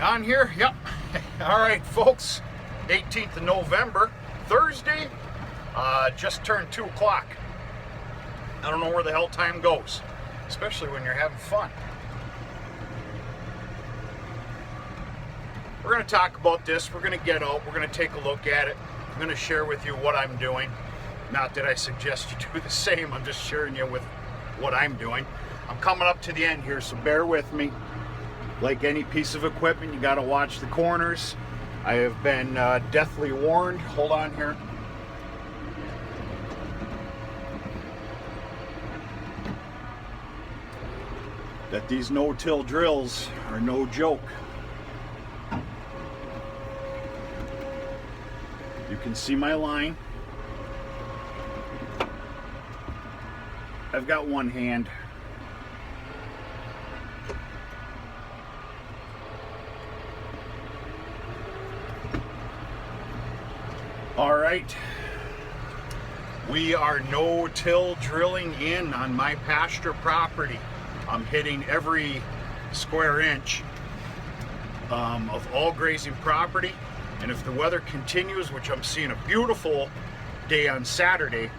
On here? Yep. All right, folks. 18th of November, Thursday. Just turned 2 o'clock. I don't know where the hell time goes, especially when you're having fun. We're going to talk about this. We're going to get out. We're going to take a look at it. I'm going to share with you what I'm doing. Not that I suggest you do the same. I'm just sharing you with what I'm doing. I'm coming up to the end here, so bear with me. Like any piece of equipment, you got to watch the corners. I have been deathly warned. Hold on here. That these no-till drills are no joke. You can see my line. I've got one hand. All right, we are no-till drilling in on my pasture property. I'm hitting every square inch of all grazing property, and if the weather continues, which I'm seeing a beautiful day on Saturday,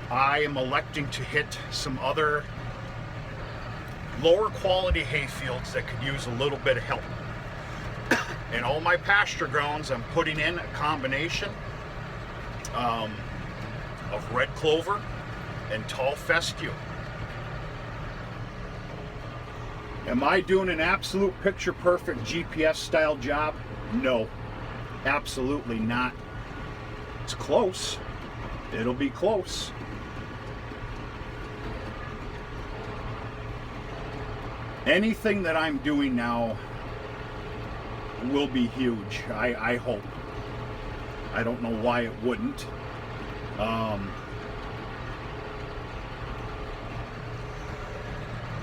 I am electing to hit some other lower quality hay fields that could use a little bit of help. In all my pasture grounds, I'm putting in a combination of red clover and tall fescue. Am I doing an absolute picture perfect GPS style job? No, absolutely not. It's close. It'll be close. Anything that I'm doing now will be huge, I hope. I don't know why it wouldn't.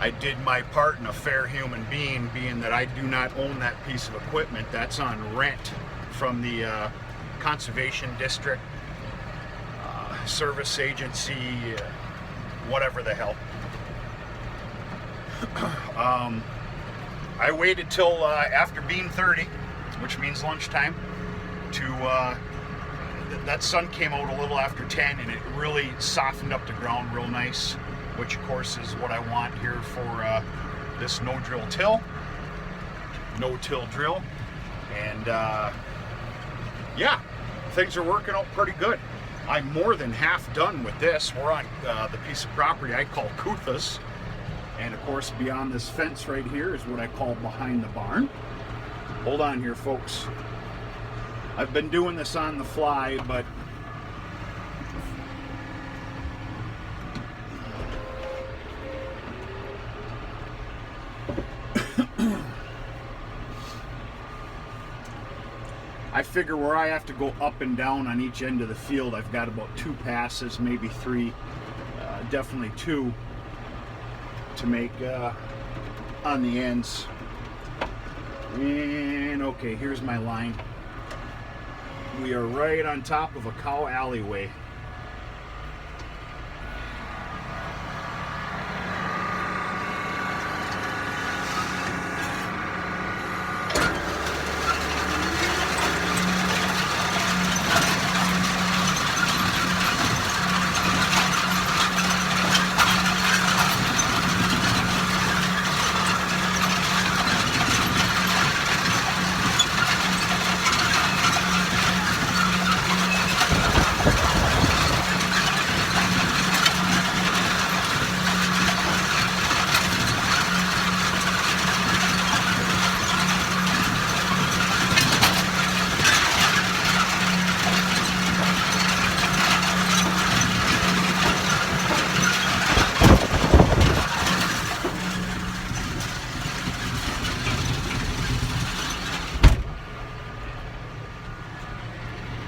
I did my part in a fair human being that I do not own that piece of equipment. That's on rent from the conservation district, service agency, whatever the hell. I waited till after being 30, which means lunchtime, to that sun came out a little after 10, and it really softened up the ground real nice, which of course is what I want here for this no-till drill. And yeah, things are working out pretty good. I'm more than half done with this. We're on the piece of property I call Kutha's, and of course beyond this fence right here is what I call behind the barn. Hold on here, folks. I've been doing this on the fly, but I figure where I have to go up and down on each end of the field, I've got about 2 passes, maybe 3, definitely 2 to make on the ends. And okay, here's my line. We are right on top of a cow alleyway.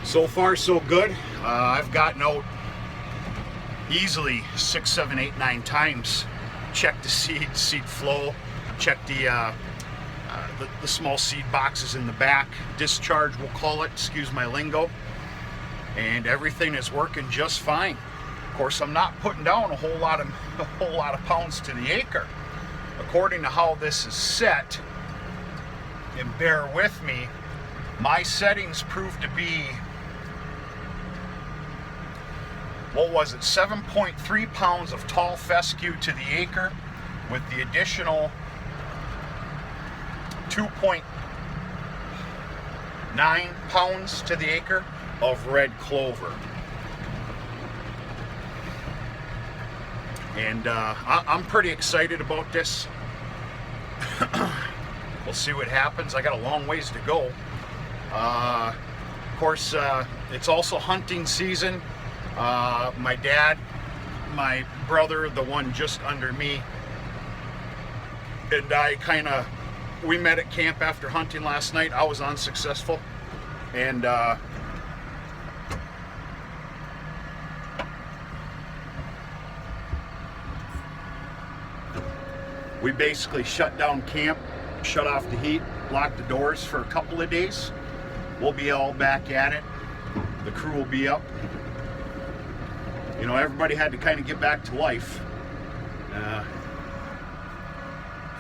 So far, so good. I've gotten out easily 6, 7, 8, 9 times. Check the seed flow, check the small seed boxes in the back, discharge we'll call it, excuse my lingo, and everything is working just fine. Of course, I'm not putting down a whole lot of pounds to the acre. According to how this is set, and bear with me, my settings proved to be, what was it, 7.3 pounds of tall fescue to the acre, with the additional 2.9 pounds to the acre of red clover. And I'm pretty excited about this. We'll see what happens. I got a long ways to go. Of course, it's also hunting season. My dad, my brother, the one just under me, and I we met at camp after hunting last night. I was unsuccessful, and we basically shut down camp, shut off the heat, locked the doors for a couple of days. We'll be all back at it. The crew will be up. You know, everybody had to kind of get back to life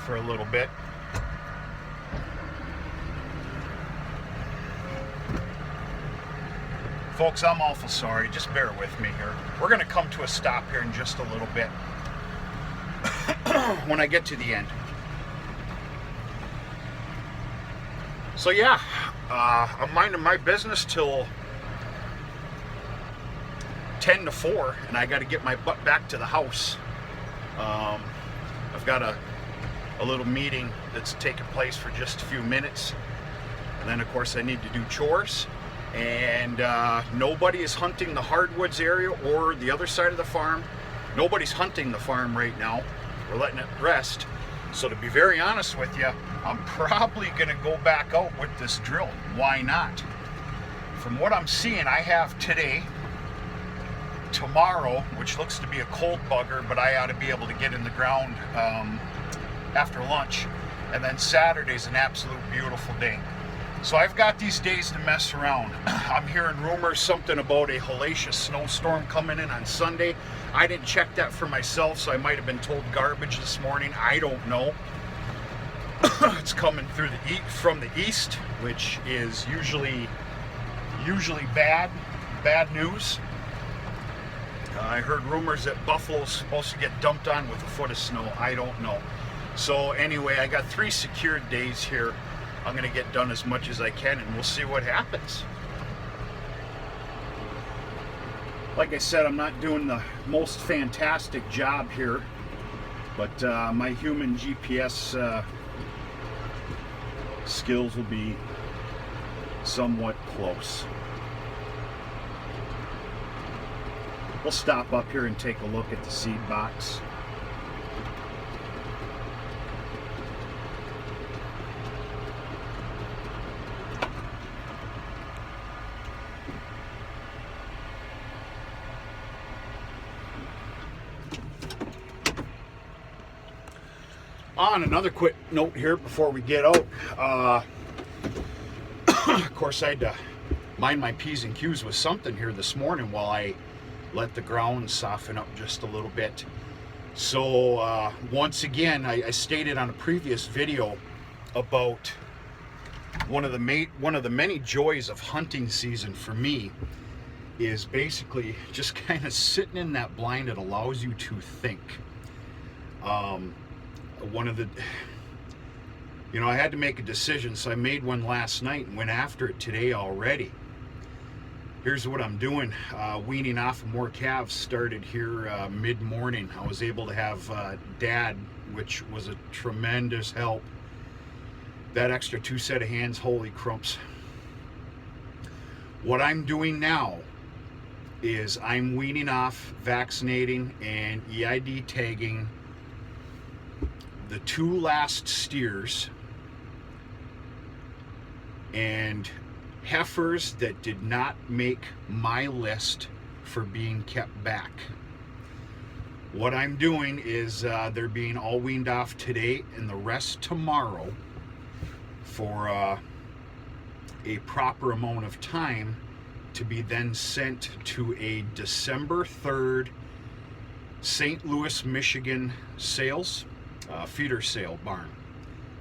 for a little bit. Folks, I'm awful sorry. Just bear with me here. We're going to come to a stop here in just a little bit when I get to the end. So yeah, I'm minding my business till 10 to 4, and I got to get my butt back to the house. I've got a little meeting that's taking place for just a few minutes, and then of course I need to do chores, and nobody is hunting the hardwoods area or the other side of the farm. Nobody's hunting the farm right now. We're letting it rest. So to be very honest with you, I'm probably going to go back out with this drill. Why not? From what I'm seeing, I have today, tomorrow, which looks to be a cold bugger, but I ought to be able to get in the ground after lunch. And then Saturday's an absolute beautiful day. So I've got these days to mess around. I'm hearing rumors, something about a hellacious snowstorm coming in on Sunday. I didn't check that for myself, so I might have been told garbage this morning. I don't know. It's coming through from the east, which is usually bad news. I heard rumors that Buffalo's supposed to get dumped on with a foot of snow. I don't know. So anyway, I got 3 secured days here. I'm going to get done as much as I can, and we'll see what happens. Like I said, I'm not doing the most fantastic job here, but my human GPS skills will be somewhat close. We'll stop up here and take a look at the seed box. On another quick note here before we get out, of course I had to mind my P's and Q's with something here this morning while I let the ground soften up just a little bit. So once again, I stated on a previous video about one of the many joys of hunting season for me is basically just kind of sitting in that blind. It allows you to think. I had to make a decision, so I made one last night and went after it today already. Here's what I'm doing. Weaning off more calves started here mid-morning. I was able to have Dad, which was a tremendous help. That extra 2 set of hands, holy crumps. What I'm doing now is I'm weaning off, vaccinating, and EID tagging the 2 last steers and heifers that did not make my list for being kept back. What I'm doing is they're being all weaned off today and the rest tomorrow for a proper amount of time to be then sent to a December 3rd St. Louis, Michigan sales, feeder sale barn.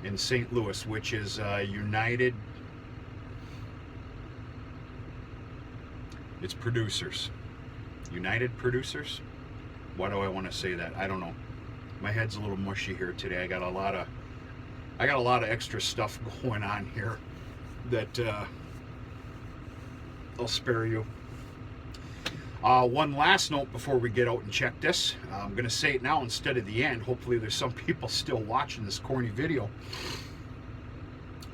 in St. Louis, which is United. It's producers. United Producers? Why do I want to say that? I don't know. My head's a little mushy here today. I got a lot of extra stuff going on here that I'll spare you. One last note before we get out and check this. I'm going to say it now instead of the end. Hopefully there's some people still watching this corny video.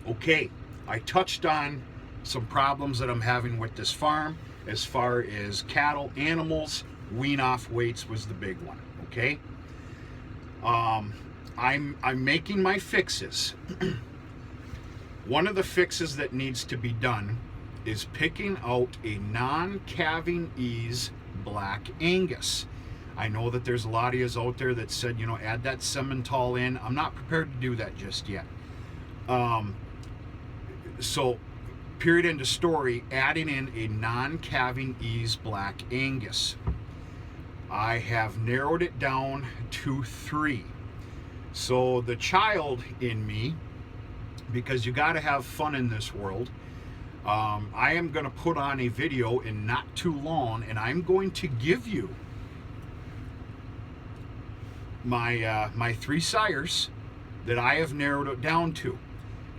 Okay, I touched on some problems that I'm having with this farm as far as cattle, animals. Wean off weights was the big one. Okay, I'm making my fixes. One of the fixes that needs to be done is picking out a non-calving ease Black Angus. I know that there's a lot of you out there that said, you know, add that Simmental in. I'm not prepared to do that just yet. So, period, end of story, adding in a non-calving ease Black Angus. I have narrowed it down to 3. So the child in me, because you got to have fun in this world, I am going to put on a video in not too long, and I'm going to give you my 3 sires that I have narrowed it down to.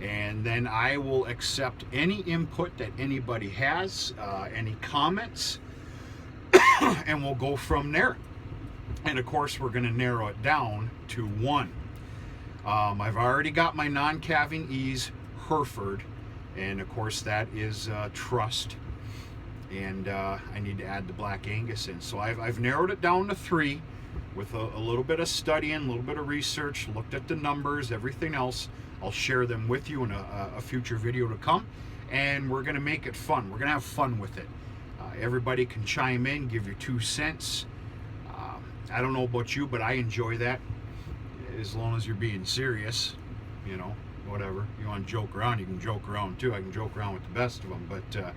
And then I will accept any input that anybody has, any comments, and we'll go from there. And of course, we're going to narrow it down to 1. I've already got my non-calving ease Hereford, and of course that is Trust, and I need to add the Black Angus in. So I've narrowed it down to 3 with a little bit of studying, a little bit of research, looked at the numbers, everything else. I'll share them with you in a future video to come, and we're going to make it fun. We're going to have fun with it. Everybody can chime in, give your 2 cents. I don't know about you, but I enjoy that, as long as you're being serious, you know, whatever. You want to joke around, you can joke around too. I can joke around with the best of them, but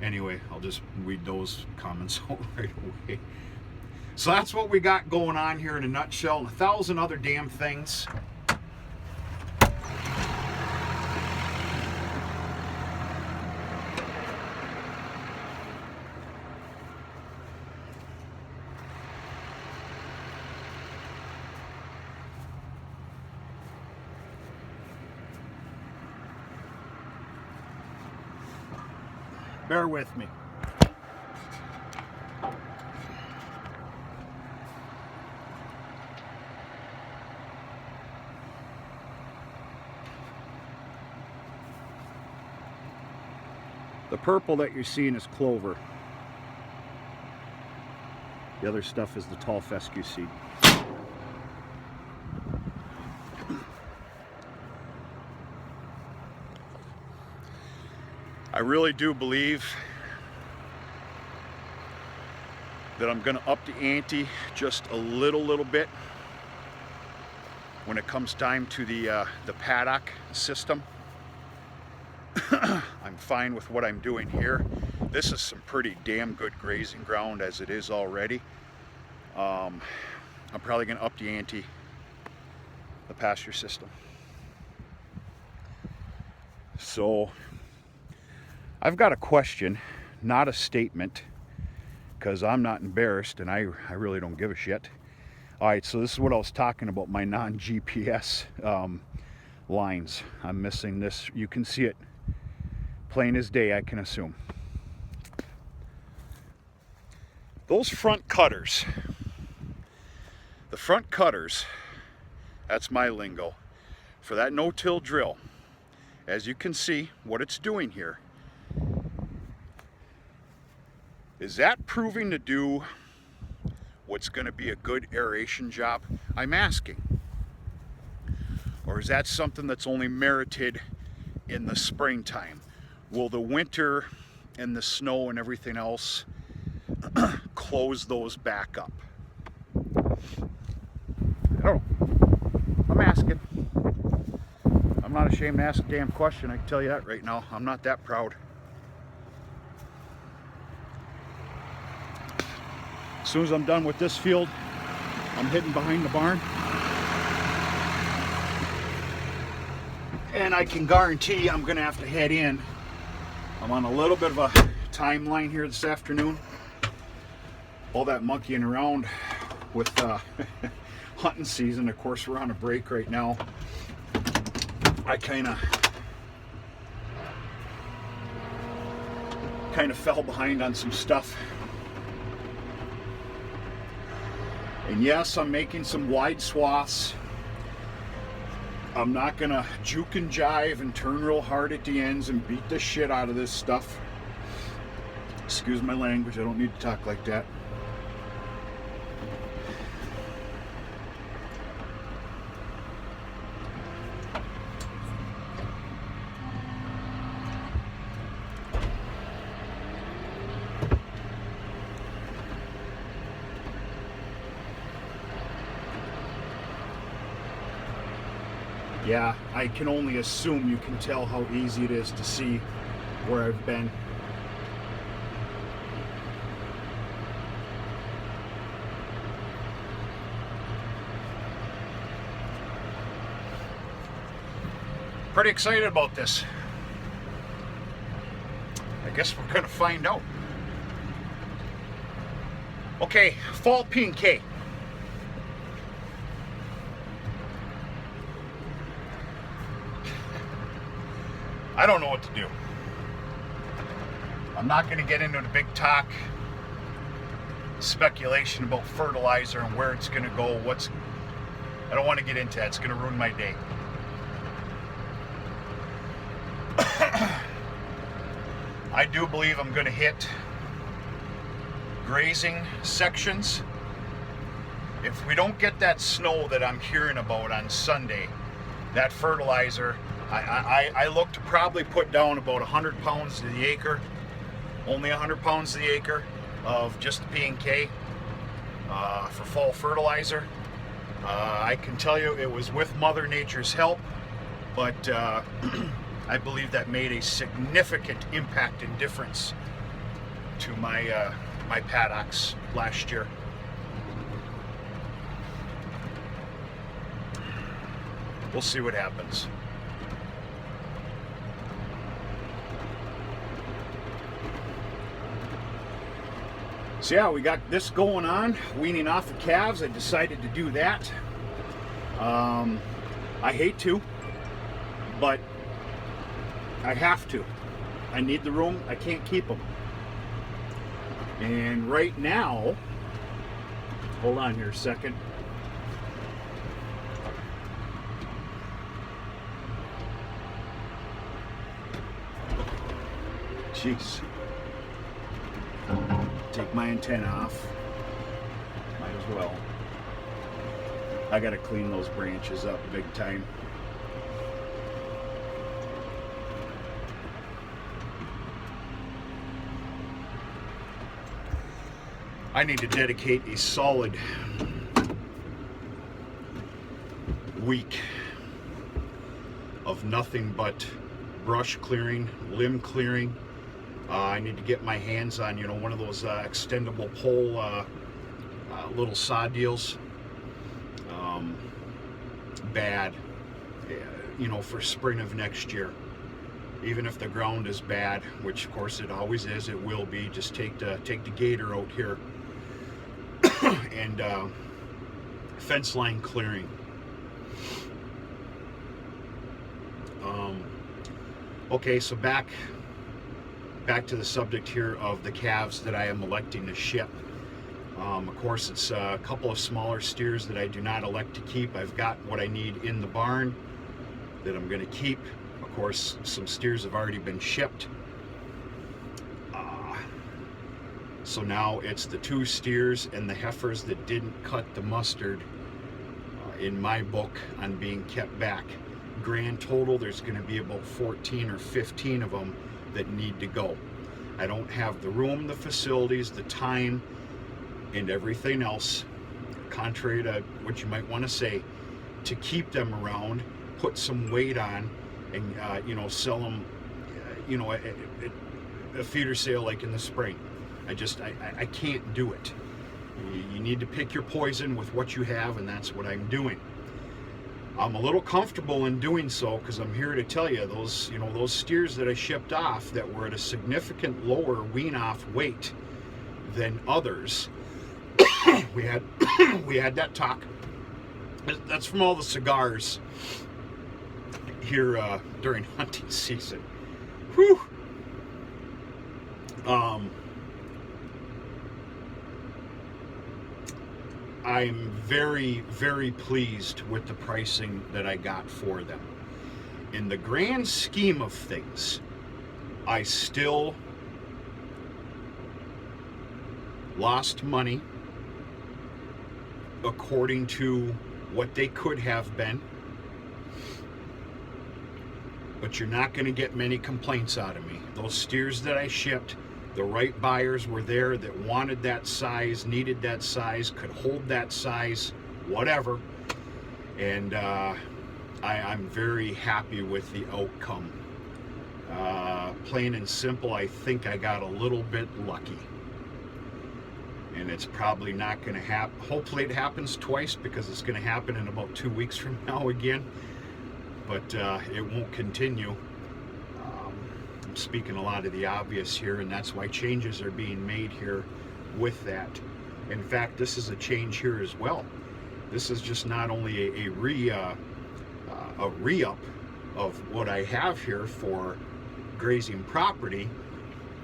anyway, I'll just read those comments out right away. So that's what we got going on here in a nutshell, and 1,000 other damn things. Bear with me. The purple that you're seeing is clover. The other stuff is the tall fescue seed. I really do believe that I'm going to up the ante just a little bit when it comes time to the paddock system. I'm fine with what I'm doing here. This is some pretty damn good grazing ground as it is already. I'm probably going to up the ante, the pasture system. So I've got a question, not a statement, because I'm not embarrassed and I really don't give a shit. All right, so this is what I was talking about, my non-GPS lines. I'm missing this. You can see it plain as day, I can assume. Those front cutters, the front cutters, that's my lingo, for that no-till drill. As you can see, what it's doing here, is that proving to do what's going to be a good aeration job? I'm asking. Or is that something that's only merited in the springtime? Will the winter and the snow and everything else close those back up? I don't know. I'm asking. I'm not ashamed to ask a damn question, I can tell you that right now. I'm not that proud. As soon as I'm done with this field, I'm heading behind the barn. And I can guarantee I'm gonna have to head in. I'm on a little bit of a timeline here this afternoon. All that monkeying around with hunting season. Of course, we're on a break right now. I kind of fell behind on some stuff. And yes, I'm making some wide swaths. I'm not gonna juke and jive and turn real hard at the ends and beat the shit out of this stuff. Excuse my language, I don't need to talk like that. Yeah, I can only assume you can tell how easy it is to see where I've been. Pretty excited about this. I guess we're gonna find out. Okay, fall P&K. I don't know what to do. I'm not going to get into the big talk, speculation about fertilizer and where it's going to go. I don't want to get into that. It's going to ruin my day. I do believe I'm going to hit grazing sections. If we don't get that snow that I'm hearing about on Sunday, that fertilizer, I look to probably put down about 100 pounds to the acre, only 100 pounds to the acre of just P&K for fall fertilizer. I can tell you it was with Mother Nature's help, but I believe that made a significant impact and difference to my my paddocks last year. We'll see what happens. So yeah, we got this going on, weaning off the calves. I decided to do that. I hate to, but I have to. I need the room. I can't keep them. And right now, hold on here a second. Jeez. Take my antenna off. Might as well. I gotta clean those branches up big time. I need to dedicate a solid week of nothing but brush clearing, limb clearing. I need to get my hands on, one of those extendable pole little saw deals. Bad, for spring of next year. Even if the ground is bad, which of course it always is, it will be. Just take the gator out here and fence line clearing. Okay, so back to the subject here of the calves that I am electing to ship. Of course, it's a couple of smaller steers that I do not elect to keep. I've got what I need in the barn that I'm going to keep. Of course, some steers have already been shipped. So now it's the 2 steers and the heifers that didn't cut the mustard in my book on being kept back. Grand total, there's going to be about 14 or 15 of them that need to go. I don't have the room, the facilities, the time, and everything else, contrary to what you might want to say, to keep them around, put some weight on, and sell them, at a feeder sale like in the spring. I can't do it. You need to pick your poison with what you have, and that's what I'm doing. I'm a little comfortable in doing so because I'm here to tell you those, those steers that I shipped off that were at a significant lower wean off weight than others. we had that talk. That's from all the cigars here during hunting season. Whew. I'm very, very pleased with the pricing that I got for them. In the grand scheme of things, I still lost money according to what they could have been. But you're not going to get many complaints out of me. Those steers that I shipped, the right buyers were there that wanted that size, needed that size, could hold that size, whatever. And I'm very happy with the outcome. Plain and simple, I think I got a little bit lucky. And it's probably not going to happen. Hopefully it happens twice, because it's going to happen in about 2 weeks from now again. But it won't continue. I'm speaking a lot of the obvious here, and that's why changes are being made here with that. In fact, this is a change here as well. This is just not only a re-up of what I have here for grazing property.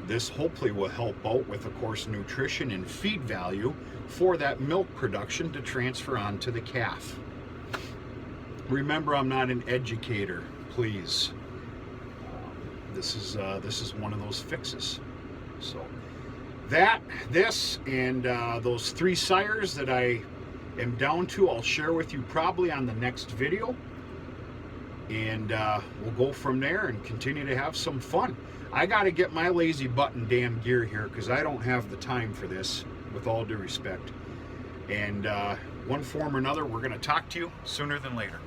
This hopefully will help out with, of course, nutrition and feed value for that milk production to transfer on to the calf. Remember, I'm not an educator, please. This is one of those fixes. So this, and those 3 sires that I am down to, I'll share with you probably on the next video. And we'll go from there and continue to have some fun. I got to get my lazy butt in damn gear here, because I don't have the time for this, with all due respect. And one form or another, we're going to talk to you sooner than later.